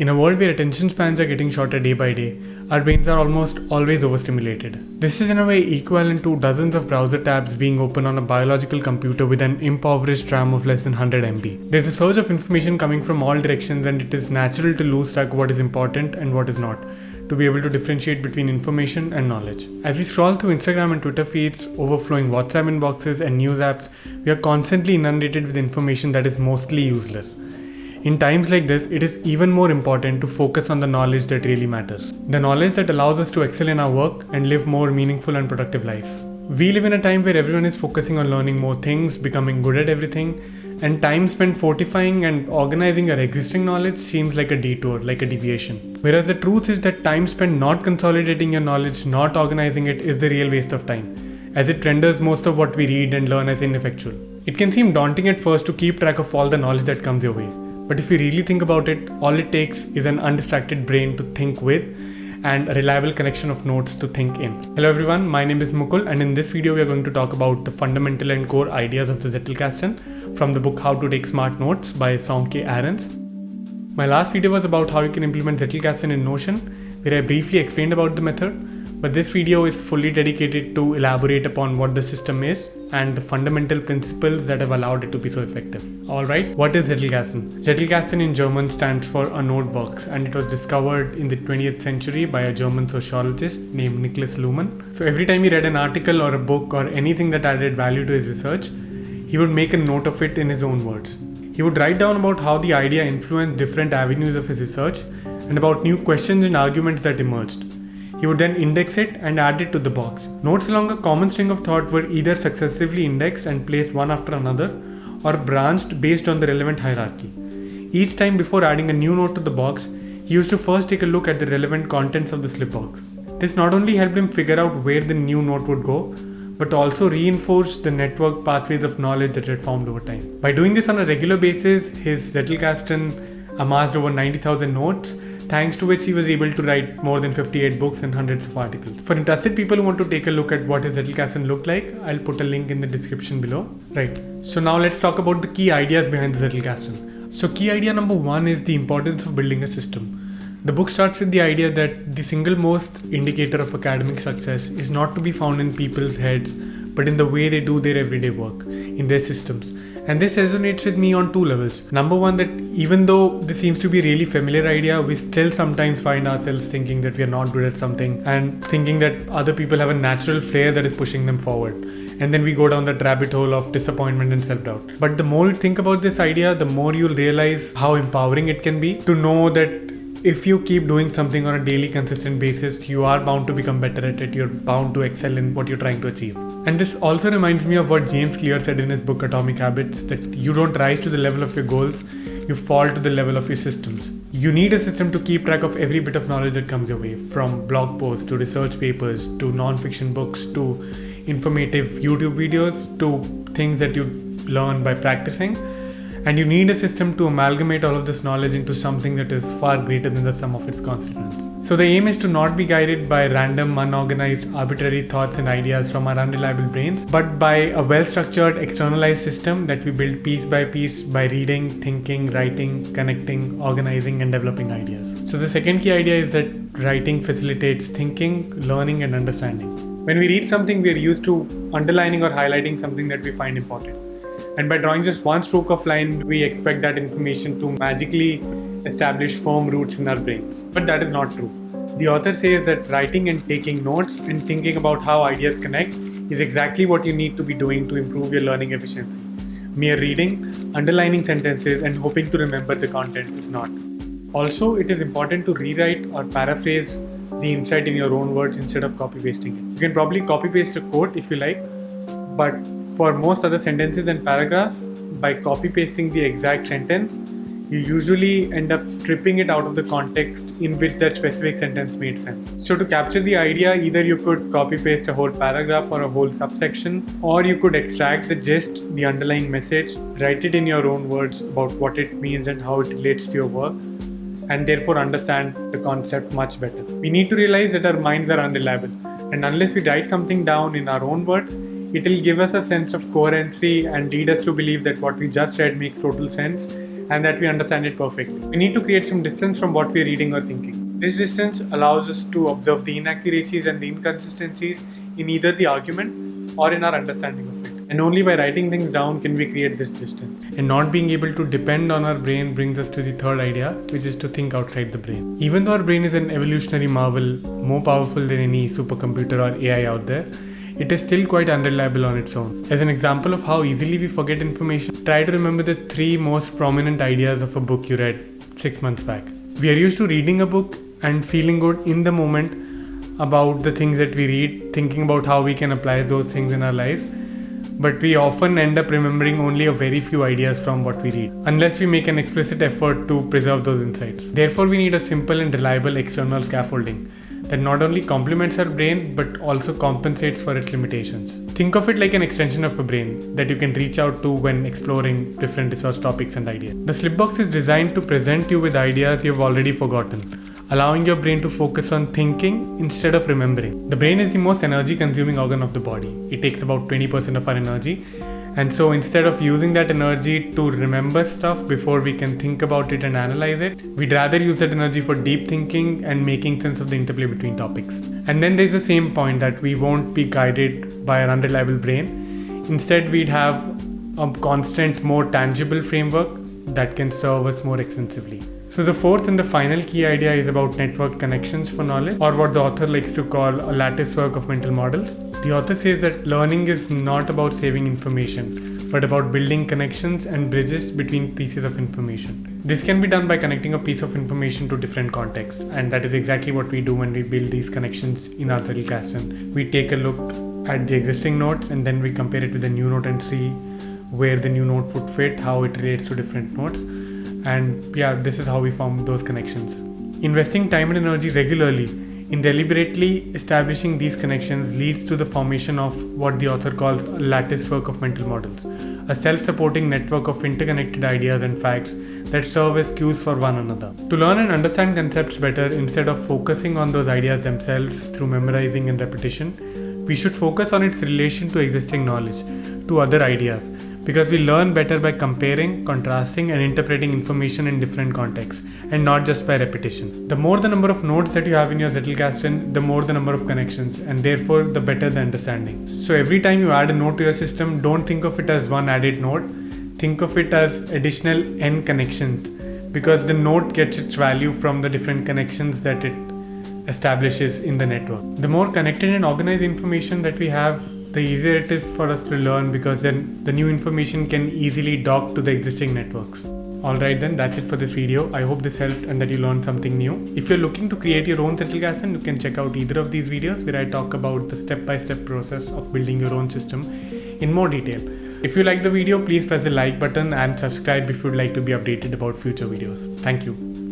In a world where attention spans are getting shorter day by day, our brains are almost always overstimulated. This is in a way equivalent to dozens of browser tabs being open on a biological computer with an impoverished RAM of less than 100 MB. There's a surge of information coming from all directions, and it is natural to lose track of what is important and what is not, to be able to differentiate between information and knowledge. As we scroll through Instagram and Twitter feeds, overflowing WhatsApp inboxes and news apps, we are constantly inundated with information that is mostly useless. In times like this, it is even more important to focus on the knowledge that really matters. The knowledge that allows us to excel in our work and live more meaningful and productive lives. We live in a time where everyone is focusing on learning more things, becoming good at everything, and time spent fortifying and organizing our existing knowledge seems like a detour, like a deviation. Whereas the truth is that time spent not consolidating your knowledge, not organizing it, is the real waste of time, as it renders most of what we read and learn as ineffectual. It can seem daunting at first to keep track of all the knowledge that comes your way. But if you really think about it, all it takes is an undistracted brain to think with and a reliable connection of nodes to think in. Hello everyone, my name is Mukul, and in this video we are going to talk about the fundamental and core ideas of the Zettelkasten from the book How to Take Smart Notes by Somke Arens. My last video was about how you can implement Zettelkasten in Notion, where I briefly explained about the method, but this video is fully dedicated to elaborate upon what the system is and the fundamental principles that have allowed it to be so effective. Alright, what is Zettelkasten? Zettelkasten in German stands for a note box, and it was discovered in the 20th century by a German sociologist named Niklas Luhmann. So every time he read an article or a book or anything that added value to his research, he would make a note of it in his own words. He would write down about how the idea influenced different avenues of his research and about new questions and arguments that emerged. He would then index it and add it to the box. Notes along a common string of thought were either successively indexed and placed one after another, or branched based on the relevant hierarchy. Each time before adding a new note to the box, he used to first take a look at the relevant contents of the slip box. This not only helped him figure out where the new note would go, but also reinforced the network pathways of knowledge that had formed over time. By doing this on a regular basis, his Zettelkasten amassed over 90,000 notes, thanks to which he was able to write more than 58 books and hundreds of articles. For interested people who want to take a look at what his Zettelkasten looked like, I'll put a link in the description below. Right, so now let's talk about the key ideas behind the Zettelkasten. So key idea number one is the importance of building a system. The book starts with the idea that the single most indicator of academic success is not to be found in people's heads, but in the way they do their everyday work, in their systems. And this resonates with me on two levels. Number one, that even though this seems to be a really familiar idea, we still sometimes find ourselves thinking that we are not good at something and thinking that other people have a natural flair that is pushing them forward. And then we go down that rabbit hole of disappointment and self-doubt. But the more you think about this idea, the more you'll realize how empowering it can be to know that if you keep doing something on a daily consistent basis, you are bound to become better at it. You're bound to excel in what you're trying to achieve. And this also reminds me of what James Clear said in his book Atomic Habits, that you don't rise to the level of your goals, you fall to the level of your systems. You need a system to keep track of every bit of knowledge that comes your way, from blog posts to research papers to non-fiction books to informative YouTube videos to things that you learn by practicing. And you need a system to amalgamate all of this knowledge into something that is far greater than the sum of its constituents. So the aim is to not be guided by random, unorganized, arbitrary thoughts and ideas from our unreliable brains, but by a well-structured, externalized system that we build piece by piece by reading, thinking, writing, connecting, organizing, and developing ideas. So the second key idea is that writing facilitates thinking, learning, and understanding. When we read something, we are used to underlining or highlighting something that we find important. And by drawing just one stroke of line, we expect that information to magically establish firm roots in our brains. But that is not true. The author says that writing and taking notes and thinking about how ideas connect is exactly what you need to be doing to improve your learning efficiency. Mere reading, underlining sentences, and hoping to remember the content is not. Also, it is important to rewrite or paraphrase the insight in your own words instead of copy-pasting it. You can probably copy-paste a quote if you like, but for most other sentences and paragraphs, by copy-pasting the exact sentence, you usually end up stripping it out of the context in which that specific sentence made sense. So to capture the idea, either you could copy-paste a whole paragraph or a whole subsection, or you could extract the gist, the underlying message, write it in your own words about what it means and how it relates to your work, and therefore understand the concept much better. We need to realize that our minds are unreliable, and unless we write something down in our own words, it will give us a sense of coherency and lead us to believe that what we just read makes total sense, and that we understand it perfectly. We need to create some distance from what we're reading or thinking. This distance allows us to observe the inaccuracies and the inconsistencies in either the argument or in our understanding of it. And only by writing things down can we create this distance. And not being able to depend on our brain brings us to the third idea, which is to think outside the brain. Even though our brain is an evolutionary marvel, more powerful than any supercomputer or AI out there, it is still quite unreliable on its own. As an example of how easily we forget information, try to remember the 3 most prominent ideas of a book you read 6 months back. We are used to reading a book and feeling good in the moment about the things that we read, thinking about how we can apply those things in our lives. But we often end up remembering only a very few ideas from what we read, unless we make an explicit effort to preserve those insights. Therefore, we need a simple and reliable external scaffolding that not only complements our brain but also compensates for its limitations. Think of it like an extension of a brain that you can reach out to when exploring different research topics and ideas. The Slipbox is designed to present you with ideas you've already forgotten, allowing your brain to focus on thinking instead of remembering. The brain is the most energy consuming organ of the body. It takes about 20% of our energy. And so instead of using that energy to remember stuff before we can think about it and analyze it, we'd rather use that energy for deep thinking and making sense of the interplay between topics. And then there's the same point that we won't be guided by an unreliable brain. Instead, we'd have a constant, more tangible framework that can serve us more extensively. So the fourth and the final key idea is about network connections for knowledge, or what the author likes to call a lattice work of mental models. The author says that learning is not about saving information, but about building connections and bridges between pieces of information. This can be done by connecting a piece of information to different contexts, and that is exactly what we do when we build these connections in our Zettelkasten. We take a look at the existing nodes and then we compare it with the new node and see where the new node would fit, how it relates to different nodes. And yeah, this is how we form those connections. Investing time and energy regularly in deliberately establishing these connections leads to the formation of what the author calls a lattice work of mental models, a self-supporting network of interconnected ideas and facts that serve as cues for one another. To learn and understand concepts better, instead of focusing on those ideas themselves through memorizing and repetition, we should focus on its relation to existing knowledge, to other ideas, because we learn better by comparing, contrasting, and interpreting information in different contexts, and not just by repetition. The more the number of nodes that you have in your Zettelkasten, the more the number of connections, and therefore the better the understanding. So every time you add a node to your system, don't think of it as one added node. Think of it as additional n connections, because the node gets its value from the different connections that it establishes in the network. The more connected and organized information that we have, the easier it is for us to learn, because then the new information can easily dock to the existing networks. Alright then, that's it for this video. I hope this helped and that you learned something new. If you're looking to create your own Zettelkasten, you can check out either of these videos where I talk about the step-by-step process of building your own system in more detail. If you like the video, please press the like button and subscribe if you'd like to be updated about future videos. Thank you.